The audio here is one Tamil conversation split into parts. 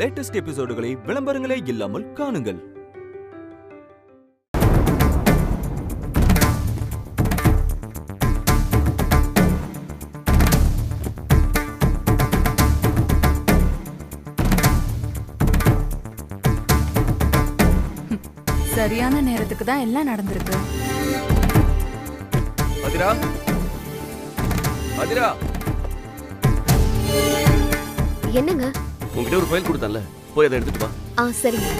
லேட்டஸ்ட் எபிசோடுகளை விளம்பரங்களே இல்லாமல் காணுங்கள். சரியான நேரத்துக்கு தான் எல்லாம் நடந்திருக்கு. அதிரா, அதிரா, என்னங்க? உங்ககிட்ட ஒரு ஃபைல் கொடுத்தேன்ல, போய் அதை எடுத்துட்டு வா. சரிங்க.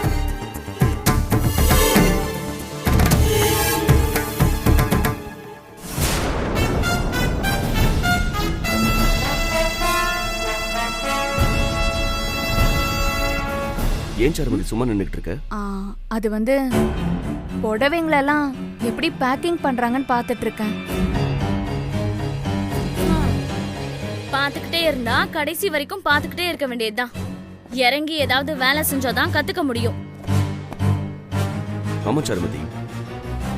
ஏன் சாருமதி சும்மா நின்னுகிட்டு இருக்க? அது வந்து புடவைங்களெல்லாம் எப்படி பேக்கிங் பண்றாங்கன்னு பார்த்துட்டு இருக்கேன். பாத்துக்கிட்டே இருந்தா கடைசி வரைக்கும் பாத்துக்கிட்டே இருக்க வேண்டியதுதான். இறங்கி ஏதாவது வேலை செஞ்சாதான் கத்துக்க முடியும். ஆமா சாருமதி,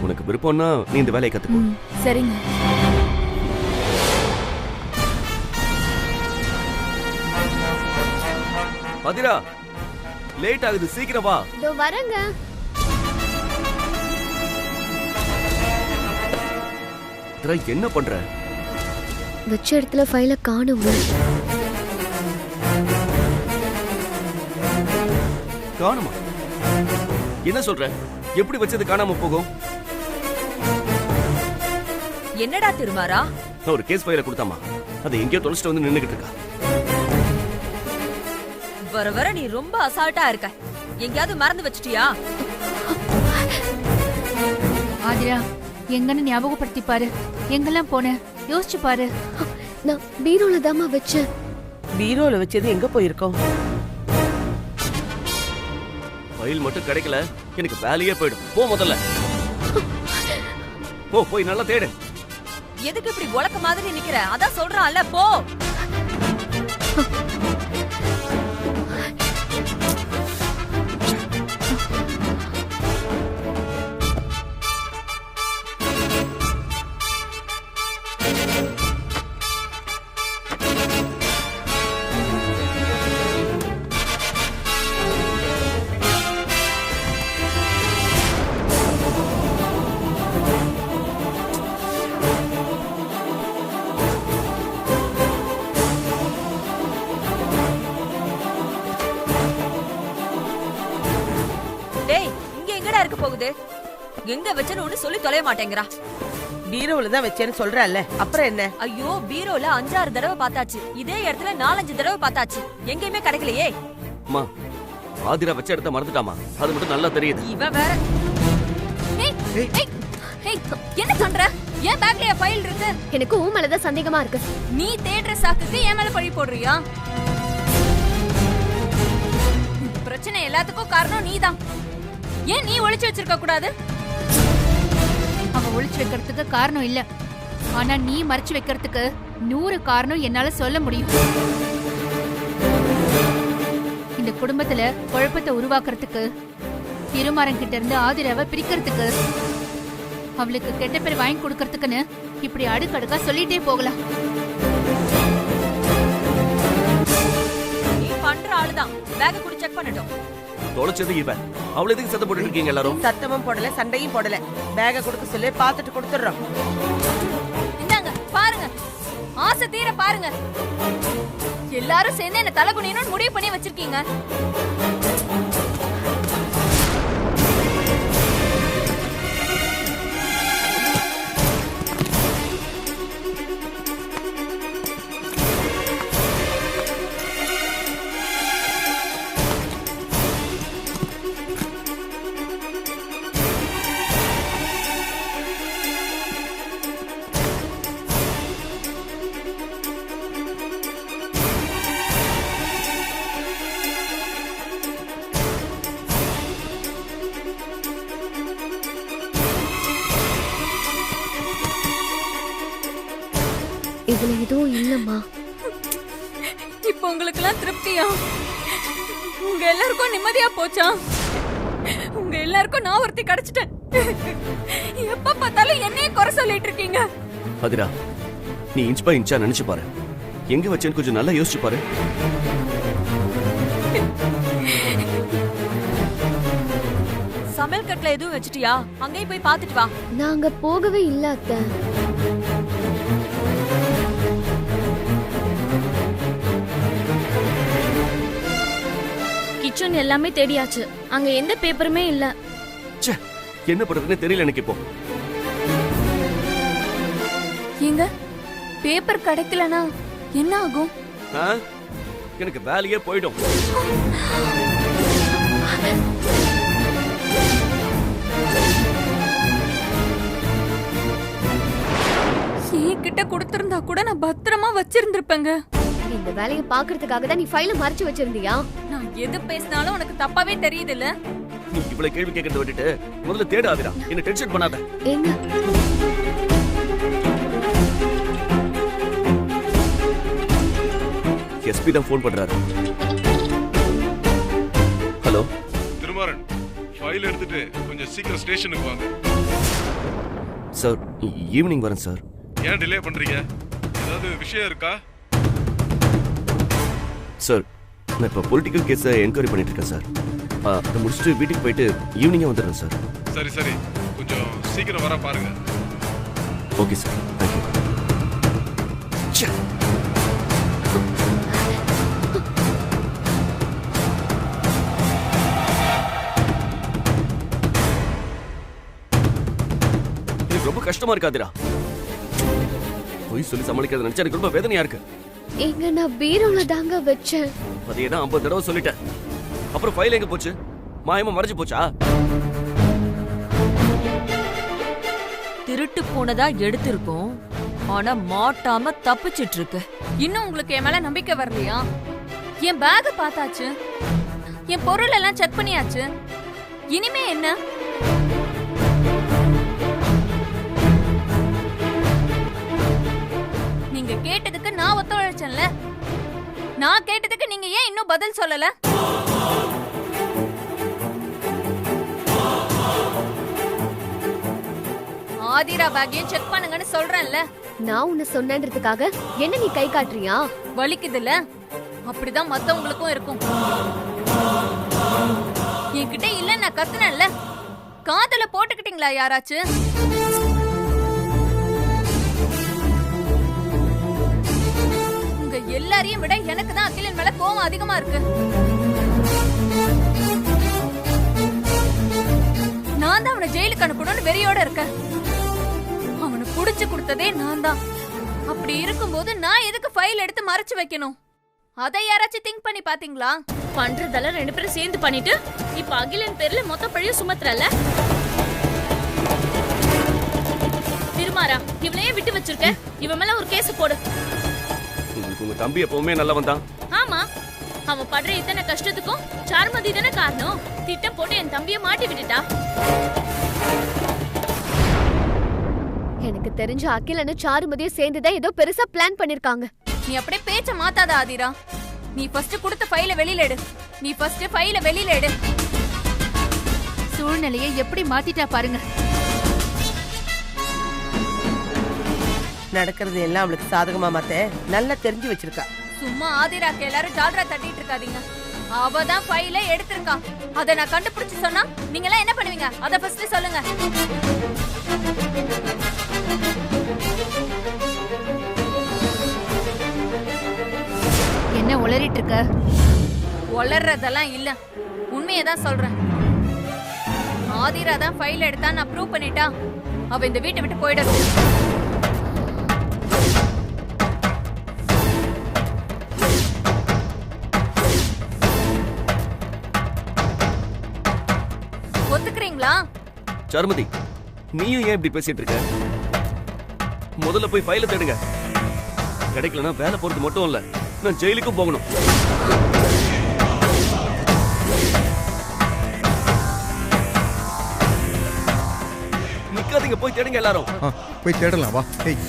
உனக்கு விருப்பம்னா நீ இந்த வேலையை கத்துக்கோ. சரிங்க. அதிரா, லேட் ஆகுது, சீக்கிரம் வா. இதோ வரேங்க. என்ன பண்ற? வச்ச இடத்துல ஃபைல காணுங்க. காணுமா? என்ன சொல்ற? எப்படி வச்சது காணாம போகும்? என்னடா திருமாரா? நான் ஒரு கேஸ் ஃபைல கொடுத்தாமா, அதை எங்கேயோ தொலைச்சிட்டு வந்து நின்னுகிட்டு இருக்கா. வர வர நீ ரொம்ப அசால்ட்டா இருக்க. எங்கயாவது மறந்து வச்சிட்டியா? ஆதிரா, எங்கன்னு ஞாபகப்படுத்தி பாரு. எங்கெல்லாம் போன யோசிச்சு பாரு. நான் பீரோல தாமா வச்சேன். பீரோல வச்சது எங்க போயிருக்கோம்? ஃபைல் மட்டும் கிடைக்கல, எனக்கு வேலையே போயிடும். போ முதல்ல. போ, போய் நல்லா தேடு. எதுக்கு இப்படி உலக்க மாதிரி நிக்கிற? அதான் சொல்றான்ல, போ. இருக்க போகுது. எங்க வச்சேன்னு ஒண்ணு சொல்லி தொலைய மாட்டேங்கிறா. பீரோல தான் வச்சேன்னு சொல்றல்ல, அப்புறம் என்ன? ஐயோ, பீரோல 5-6 தடவை பார்த்தாச்சு. இதே இடத்துல 4-5 தடவை பார்த்தாச்சு. எங்கேயுமே கிடைக்கலையே. அம்மா, ஆதிரா வச்ச இடத்த மறந்துட்டாமா, அது மட்டும் நல்லா தெரியுது. இவ வேற. என்ன பண்ற? ஏன் பேக்ல ஃபைல் இருக்கு? எனக்கு உன் மேல தான் சந்தேகமா இருக்கு. நீ தேடுற சாக்குக்கு என் மேல பழி போடுறியா? பிரச்சனை எல்லாத்துக்கும் காரணம் நீதான். ஏன் நீ ஒளிச்சு வச்சிருக்க கூடாது? அவ ஒளிச்சு வைக்கிறதுக்கு காரணம் இல்ல, ஆனா நீ மறைச்சு வைக்கிறதுக்கு 100 காரணம் என்னால சொல்ல முடியும். இந்த குடும்பத்துல குழப்பத்தை உருவாக்குறதுக்கு, திருமாறன் கிட்ட இருந்து ஆதிராவை பிரிக்கிறதுக்கு, அவளுக்கு கெட்ட பேர் வாங்கி கொடுக்கறதுக்குன்னு இப்படி அடுக்கடுக்கா சொல்லிட்டே போகலாம். நீ பண்ற ஆளுதான். பேக் கூட செக் பண்ணட்டும். தொலைச்சது இவ. அவளை எதுக்கு சத்தம் போட்டுட்டு இருக்கீங்க எல்லாரும்? சத்தமும் போடல, சண்டையும் போடல. பேக கொடுக்க சொல்லி பாத்துட்டு கொடுத்துறோம். இந்தாங்க பாருங்க, ஆசை தீர பாருங்க. எல்லாரும் சேர்ந்து என்ன தலை குனியணும்னு முடிவு பண்ணி வச்சிருக்கீங்க. இதுல எதுவும் இல்லம்மா. இப்ப உங்களுக்கு எல்லாம் திருப்தியா? உங்க எல்லாருக்கும் நிம்மதியா போச்சா? உங்க எல்லாருக்கும் நான் ஒருத்தி கிடைச்சிட்டேன். எப்ப பார்த்தாலும் என்னையே குறை சொல்லிட்டு இருக்கீங்க. அதிரா, நீ இன்ச் பை இன்ச்சா நினைச்சு பாரு. எங்க வச்சேன்னு கொஞ்சம் நல்லா யோசிச்சு பாரு. சமையல் கட்டுல எதுவும் வச்சிட்டியா? அங்கேயும் போய் பாத்துட்டு வா. நான் அங்க போகவே இல்ல அத்தை. கிச்சன் எல்லாமே தேடியாச்சு, அங்க எந்த பேப்பருமே இல்ல. ச்சே, என்ன பண்றதுன்னு தெரியல எனக்கு இப்போ. ஏங்க பேப்பர் கிடைக்கலனா என்ன ஆகும்? ஆ? எனக்கு வேலையே போயிடும். என்கிட்ட கொடுத்திருந்தா கூட நான் பத்திரமா வச்சிருந்திருப்பேங்க. இந்த வேலையை பாக்குறதுக்காக தான் நீ ஃபைல மறைச்சு வச்சிருந்தியா? நான் எது பேசினாலும் உனக்கு தப்பாவே தெரியுது இல்ல? நீ இவ்வளவு கேள்வி கேட்கறத விட்டுட்டு முதல்ல தேட ஆதிரா. என்ன டென்ஷன் பண்ணாத. எங்க எஸ்பி தான் ஃபோன் பண்றாரு. ஹலோ திருமாறன், ஃபைல் எடுத்துட்டு கொஞ்சம் சீக்கிரம் ஸ்டேஷனுக்கு வாங்க. சார், ஈவினிங் வரேன் சார். ஏன் டிலே பண்றீங்க? ஏதாவது விஷயம் இருக்கா? சார், நான் இப்போ பொலிட்டிக்கல் கேஸை என்கொயரி பண்ணிட்டு இருக்கேன் சார். அதை முடிச்சுட்டு வீட்டுக்கு போயிட்டு ஈவினிங்கே வந்துடுறேன் சார். சரி சரி, கொஞ்சம் சீக்கிரம் வர பாருங்க. Okay sir, thank you. எனக்கு ரொம்ப கஷ்டமா இருக்காதுடா. பொய் சொல்லி சமாளிக்கிறத நினைச்சா எனக்கு ரொம்ப வேதனையா இருக்கு. எங்க நான் பீரோல தாங்க வச்சேன். அதே தான் 50 தடவை சொல்லிட்டேன். அப்புறம் ஃபைல் எங்க போச்சு? மாயமா மறைஞ்சு போச்சா? திருட்டு போனதா எடுத்திருக்கோம், ஆனா மாட்டாம தப்பிச்சிட்டு இருக்கு. இன்னும் உங்களுக்கு என் மேல நம்பிக்கை வரலையா? என் பேக் பார்த்தாச்சு, என் பொருள் எல்லாம் செக் பண்ணியாச்சு. இனிமே என்ன? நீங்க கேட்டதுக்கு நான் ஒத்துழைச்சேன்ல, நான் கேட்டதுக்கு நீங்க ஏன் இன்னும் பதில் சொல்லல? ஆதிரா பேக்கையும் செக் பண்ணுங்கன்னு சொல்றேன்ல. நான் உன்னை சொன்னன்றதுக்காக என்ன நீ கை காட்டுறியா? வலிக்குதுல்ல? அப்படிதான் மத்தவங்களுக்கும் இருக்கும். என்கிட்ட இல்ல நான் கத்துனேன்ல, காதல போட்டுக்கிட்டீங்களா யாராச்சும்? உங்க எல்லாரையும் விட எனக்கு தான் அகிலன் மேல கோவம் அதிகமா இருக்கு. நான் தான் அவனை ஜெயிலுக்கு அனுப்பணும்னு வெறியோட இருக்கேன். அவனை புடிச்சு கொடுத்ததே நான் தான். அப்படி இருக்கும்போது நான் எதுக்கு ஃபைல் எடுத்து மறைச்சு வைக்கணும்? அதை யாராச்சும் திங்க் பண்ணி பாத்தீங்களா? பண்றதெல்லாம் 2 பேரும் சேர்ந்து பண்ணிட்டு இப்ப அகிலன் பேர்ல மொத்த பழியும் சுமத்துறல. திருமாரா, இவளையே விட்டு வச்சிருக்க, இவன் மேல ஒரு கேஸ் போடு. உங்களுக்கு உங்க தம்பி எப்பவுமே நல்லவன் தான். ஆமா, அவன் படுற இத்தனை கஷ்டத்துக்கும் சாருமதி தானே காரணம். திட்டம் போட்டு என் தம்பிய மாட்டி விட்டுட்டா. எனக்கு தெரிஞ்ச அகிலன சாருமதியும் சேர்ந்துதான் ஏதோ பெருசா பிளான் பண்ணிருக்காங்க. நீ அப்படியே பேச்ச மாத்தாத ஆதிரா. நீ ஃபர்ஸ்ட் கொடுத்த ஃபைல வெளியில எடு. நீ ஃபர்ஸ்ட் ஃபைல வெளியில எடு. சூழ்நிலையை எப்படி மாத்திட்டா பாருங்க. நடக்கிறது எல்லாம் அவளுக்கு சாதகமா மாத்த நல்லா தெரிஞ்சு வச்சிருக்கா. சும்மா ஆதிராக்கு எல்லாரும் ஜால்ரா தட்டிட்டு இருக்காதீங்க. அவ தான் ஃபைல எடுத்திருக்கா. அத நான் கண்டுபிடிச்சு சொன்னா நீங்க எல்லாம் என்ன பண்ணுவீங்க? அத ஃபர்ஸ்ட் சொல்லுங்க. என்ன உளறிட்டு இருக்க? உளறதெல்லாம் இல்ல, உண்மையை தான் சொல்றேன். ஆதிரா தான் ஃபைல் எடுத்தா நான் ப்ரூவ் பண்ணிட்டா அவ இந்த வீட்டை விட்டு போயிடணும். ஒத்துக்கிறீங்களா? சாருமதி, நீயும் ஏன் இப்படி பேசிட்டு இருக்க? முதல்ல போய் ஃபைல தேடுங்க. கிடைக்கலன்னா வேலை போறது மட்டும் இல்ல, நான் ஜெயிலுக்கும் போகணும். நிக்காதீங்க, போய் தேடுங்க எல்லாரும். போய் தேடலாம் வா. ஏய்,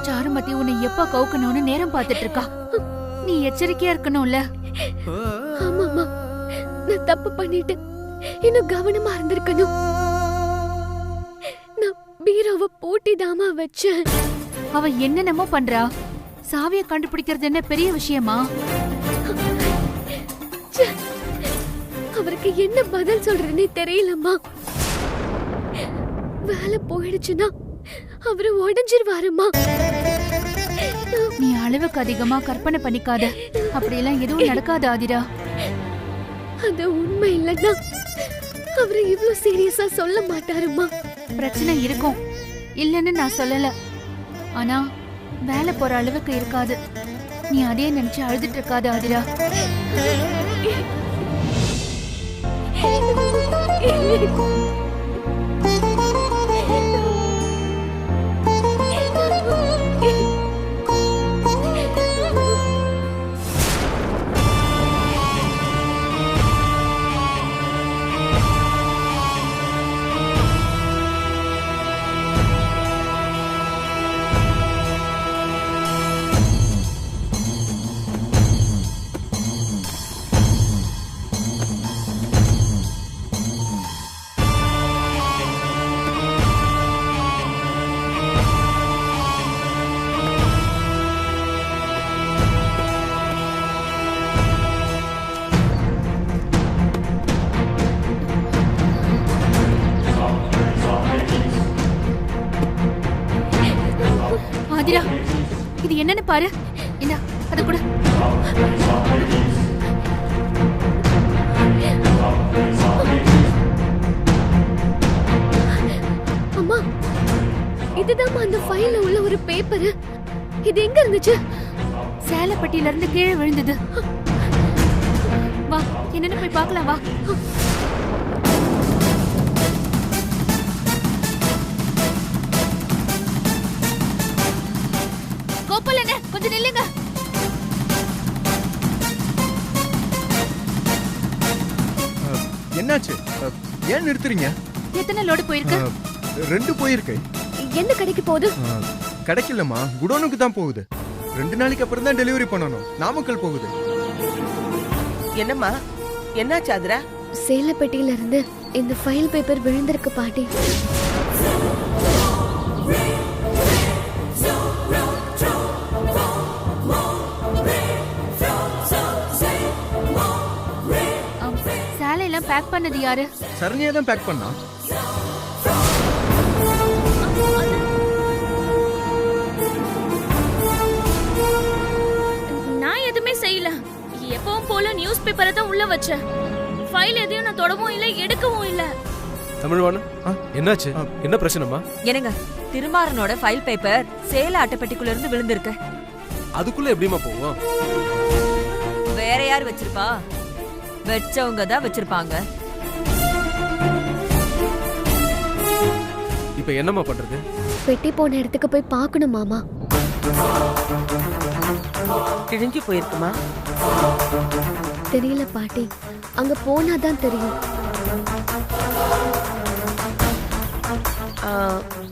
சாருமதி உன்னை எப்ப கவுக்கணும்னு நேரம் பார்த்துட்டு இருக்கா. நீ எச்சரிக்கையா இருக்கணும்ல. ஆமாமா, நான் தப்பு பண்ணிட்டேன். இன்னும் கவனமா இருந்திருக்கணும். நான் பீரோவை பூட்டிதாமா வச்சேன். அவ என்னென்னமோ பண்றா. சாவிய கண்டுபிடிக்கிறது என்ன பெரிய விஷயமா? அவருக்கு என்ன பதில் சொல்றேன்னே தெரியலம்மா. வேலை போயிடுச்சுன்னா அவரு உடஞ்சிருவாருமா. நீ அளவுக்கு அதிகமா கற்பனை பண்ணிக்காத. அப்படியெல்லாம் எதுவும் நடக்காது ஆதிரா. அது உண்மை இல்லைன்னா அவரு இவ்ளோ சீரியஸா சொல்ல மாட்டாருமா. பிரச்சனை இருக்கும், இல்லன்னு நான் சொல்லல. ஆனா வேலை போற அளவுக்கு இருக்காது. நீ அதே நினைச்சு அழுதுட்டு இருக்காது ஆதிரா. ஆதிரா, இது என்னன்னு பாரு. என்ன அது கூட. அம்மா, இதுதான் அந்த ஃபைல்ல உள்ள ஒரு பேப்பர். இது எங்க இருந்துச்சு? சேலப்பட்டியில இருந்து கீழே விழுந்தது. வா, என்னன்னு போய் பார்க்கலாம் வா. கோபால் என்ன, கொஞ்சம் நில்லுங்க. என்னாச்சு? ஏன் நிறுத்துறீங்க? எத்தனை லோடு போயிருக்கு? 2 போயிருக்கு. என்ன கடைக்கு போகுது? கிடைக்கலமா, குடோனுக்கு தான் போகுது. 2 நாளைக்கு அப்புறம் தான் டெலிவரி பண்ணணும். நாமக்கல் போகுது. என்னம்மா, என்னாச்சு ஆதிரா? சேலப்பட்டியில இருந்து இந்த ஃபைல் பேப்பர் விழுந்திருக்கு பாட்டி. சேலையெல்லாம் பேக் பண்ணது யாரு? சரணியா தான் பேக் பண்ணா. நான் எதுவுமே செய்யல. எப்பவும் போல நியூஸ் பேப்பரை தான் உள்ள வச்சேன். ஃபைல் எதையும் நான் தொடவும் இல்ல, எடுக்கவும் இல்ல. தமிழ்வாணன், என்னாச்சு? என்ன பிரச்சனைமா? என்னங்க, திருமாறனோட ஃபைல் பேப்பர் சேல அட்டைப்பெட்டிக்குள்ள இருந்து விழுந்திருக்கு. அதுக்குள்ள எப்படிமா போவோம்? வேற யார் வச்சிருப்பா? வெச்சவங்க தான் வச்சிருப்பாங்க. இப்ப என்னமா பண்றது? பெட்டி போன இடத்துக்கு போய் பார்க்கணும் மாமா. கிழிஞ்சு போயிருக்குமா? தெரியல பாட்டி, அங்க போனாதான் தெரியும்.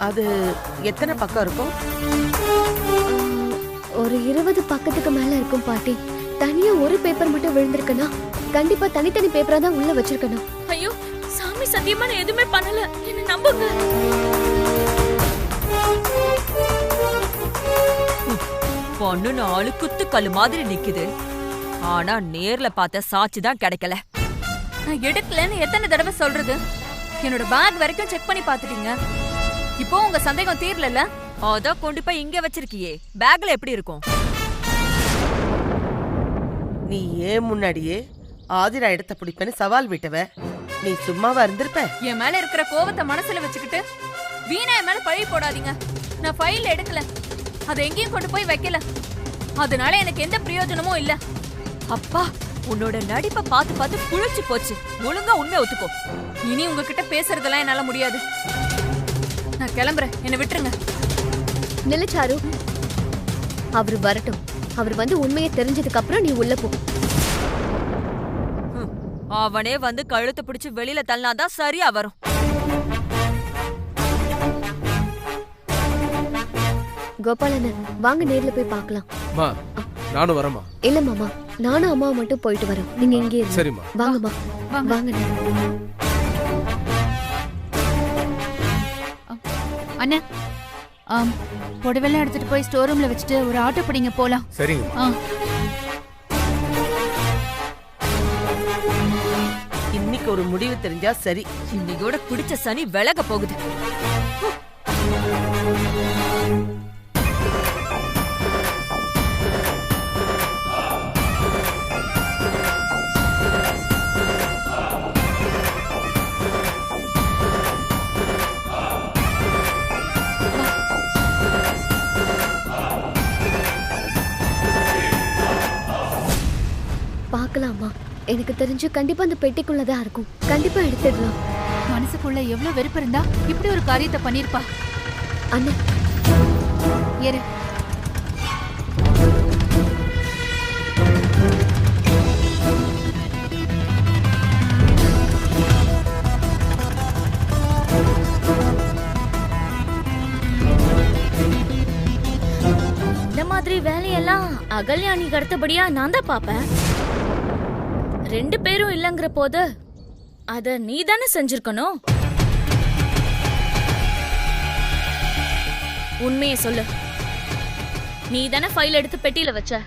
அது எத்தனை பக்கம் இருக்கும்? ஒரு 20 பக்கத்துக்கு மேல இருக்கும் பாட்டி. தனியா ஒரு பேப்பர் மட்டும் விழுந்திருக்குன்னா கண்டிப்பா தனித்தனி பேப்பரா தான் உள்ள வச்சிருக்கணும். ஐயோ சாமி, சத்தியமா நான் எதுவுமே பண்ணல, என்ன நம்புங்க. பொண்ணு 4 குத்து கல்லு மாதிரி நிக்குது. ஆனா நேர்ல பார்த்த சாட்சி தான் கிடைக்கல. நான் எடுக்கலன்னு எத்தனை தடவை சொல்றது? என்னோட பேக் வரைக்கும் செக் பண்ணி பாத்துட்டீங்க. இப்போ உங்க சந்தேகம் தீரல. அத கொண்டு போய் இங்க வச்சிருக்கியே, பேக்ல எப்படி இருக்கும்? நீ ஏன் முன்னாடியே ஆதிரா இடத்த பிடிப்பேன்னு சவால் விட்டவ. நீ சும்மாவா இருந்திருப்ப? என் மேல இருக்கிற கோவத்தை மனசுல வச்சுக்கிட்டு வீணா என் மேல பழி போடாதீங்க. நான் ஃபைல் எடுக்கல, அதை எங்கேயும் கொண்டு போய் வைக்கல. அதனால எனக்கு எந்த பிரயோஜனமும் இல்ல. அப்பா, உன்னோட நடிப்பை பார்த்து பார்த்து புளிச்சு போச்சு. ஒழுங்கா உண்மை ஒத்துக்கோ. இனி உங்ககிட்ட பேசுறதெல்லாம் என்னால முடியாது. நான் கிளம்புறேன், என்னை விட்டுருங்க. நிலச்சாரு, அவர் வரட்டும். அவர் வந்து உண்மையை தெரிஞ்சதுக்கு அப்புறம் நீ உள்ள போ. அவனே வந்து கழுத்தை பிடிச்சு வெளியில தள்ளினாதான் சரியா வரும். கோபாலண்ண வாங்க நேர்ல போய் பார்க்கலாம். மா நானும் வரமா? இல்ல மாமா, நானும் அம்மாவை மட்டும் போயிட்டு வரோம். நீங்க இங்கே இருங்க. சரிம்மா. வாங்கம்மா, வாங்க. அண்ணா, புடவெல்லாம் எடுத்துட்டு போய் ஸ்டோர் ரூம்ல வச்சுட்டு ஒரு ஆட்டோ பிடிங்க போலாம். சரிங்க. இன்னைக்கு ஒரு முடிவு தெரிஞ்சா சரி. இன்னையோட பிடிச்ச சனி விலக போகுது. பார்க்கலாமா? எனக்கு தெரிஞ்சு கண்டிப்பா அந்த பெட்டிக்குள்ளதான் இருக்கும். கண்டிப்பா எடுத்துடலாம். மனசுக்குள்ள எவ்வளவு வெறுப்பு இருந்தா இப்படி ஒரு காரியத்தை பண்ணிருப்பா. அண்ணா ஏறு. இந்த மாதிரி வேலையெல்லாம் அகல்யாணிக்கு அடுத்தபடியா நான் தான் பாப்பேன். 2 பேரும் இல்லங்கிற போது அத நீ தானே செஞ்சிருக்கணும். உண்மையை சொல்லு. நீ தானே ஃபைல் எடுத்து பெட்டியில வச்ச.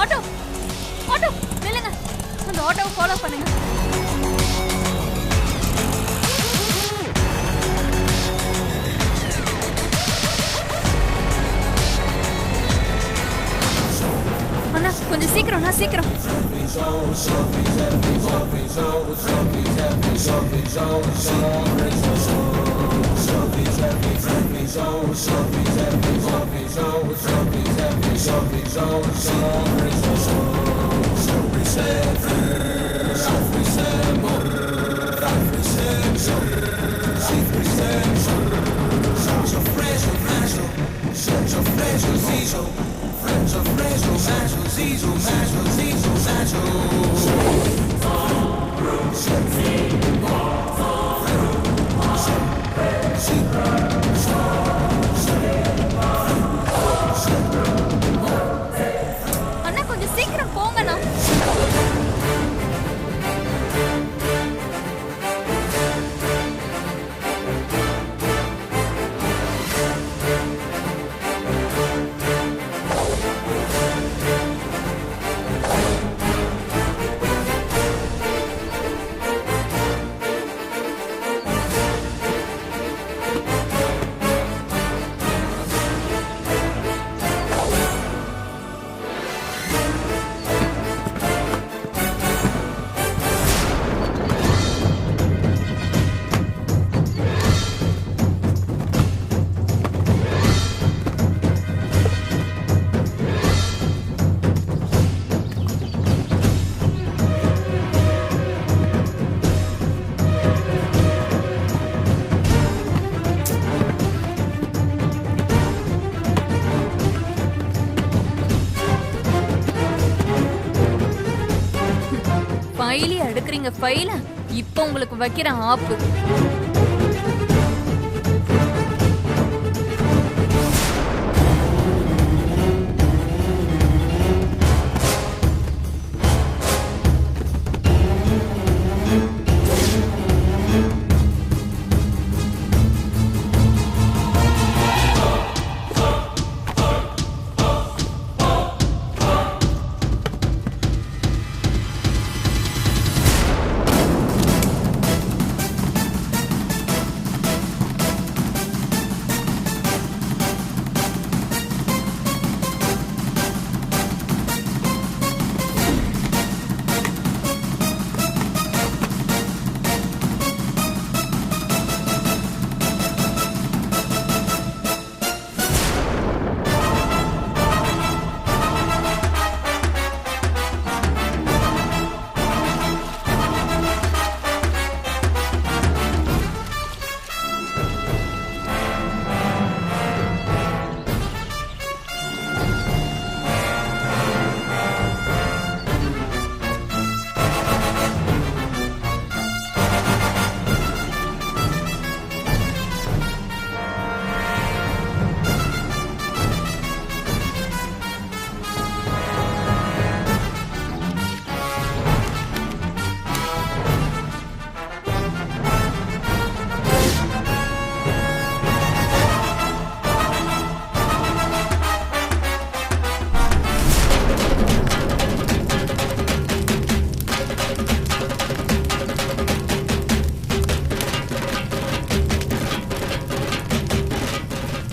ஆட்டோ ஆட்டோ நில்லுங்க. அந்த ஆட்டோவை ஃபாலோ பண்ணுங்க. அண்ணா கொஞ்சம் சீக்கிரம், சீக்கிரம். அண்ணா கொஞ்சம் சீக்கிரம் போங்கண்ணா. ஃபைலி அடுக்குறீங்க ஃபைல. இப்போ உங்களுக்கு வைக்கிற ஆப்பு.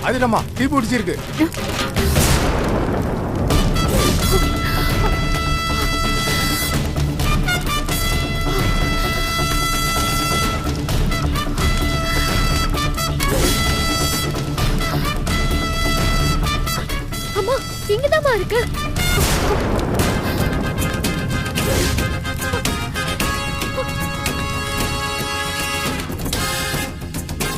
அதுலம்மா தீ பிடிச்சிருக்கு. அம்மா இங்கதாம்மா இருக்கு.